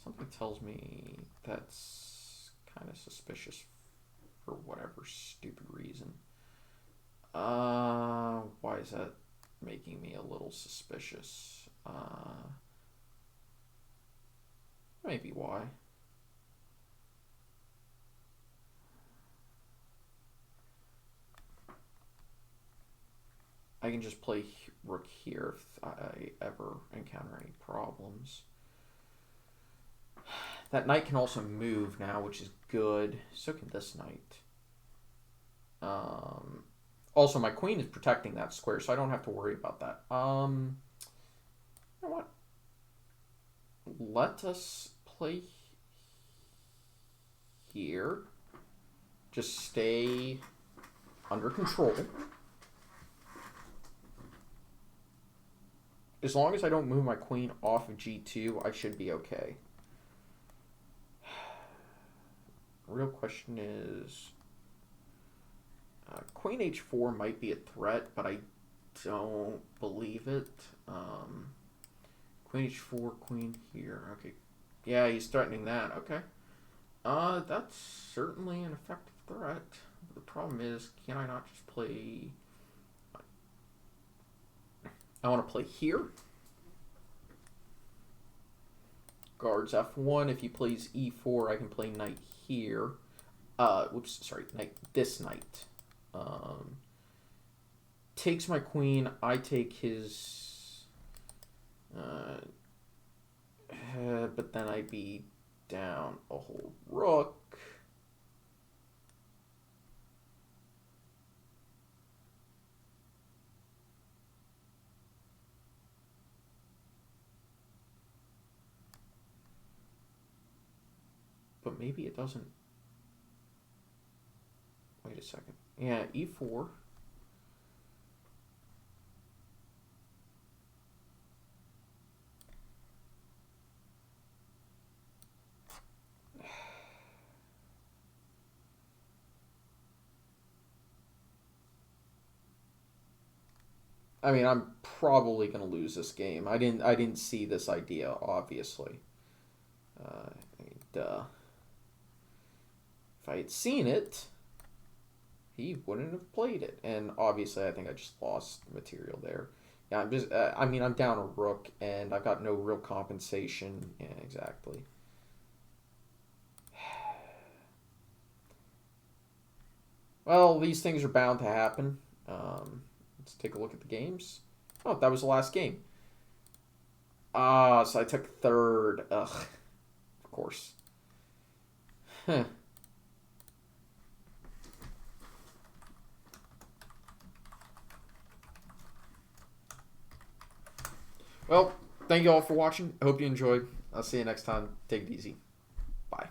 Speaker 1: something tells me that's kind of suspicious for whatever stupid reason. Why is that making me a little suspicious? Maybe why. I can just play rook here if I ever encounter any problems. That knight can also move now, which is good. So can this knight. Also, my queen is protecting that square, so I don't have to worry about that. You know what? Let us play here. Just stay under control. As long as I don't move my queen off of g2, I should be okay. real question is, Queen h4 might be a threat, but I don't believe it. Queen h4, queen here. Okay. Yeah, he's threatening that. Okay. That's certainly an effective threat. The problem is, can I not just play... I want to play here. Guards f1. If he plays e4, I can play knight here. Whoops, sorry, this knight. Takes my queen. I take his... but then I'd be down a whole rook. But maybe it doesn't. Wait a second. Yeah, e4. I mean, I'm probably gonna lose this game. I didn't see this idea, obviously. Duh. If I had seen it, he wouldn't have played it. And obviously, I think I just lost material there. Yeah, I'm just. I mean, I'm down a rook, and I've got no real compensation. Yeah, exactly. Well, these things are bound to happen. Let's take a look at the games. Oh, that was the last game. So I took third. Ugh. Of course. Huh. Well, thank you all for watching. I hope you enjoyed. I'll see you next time. Take it easy. Bye.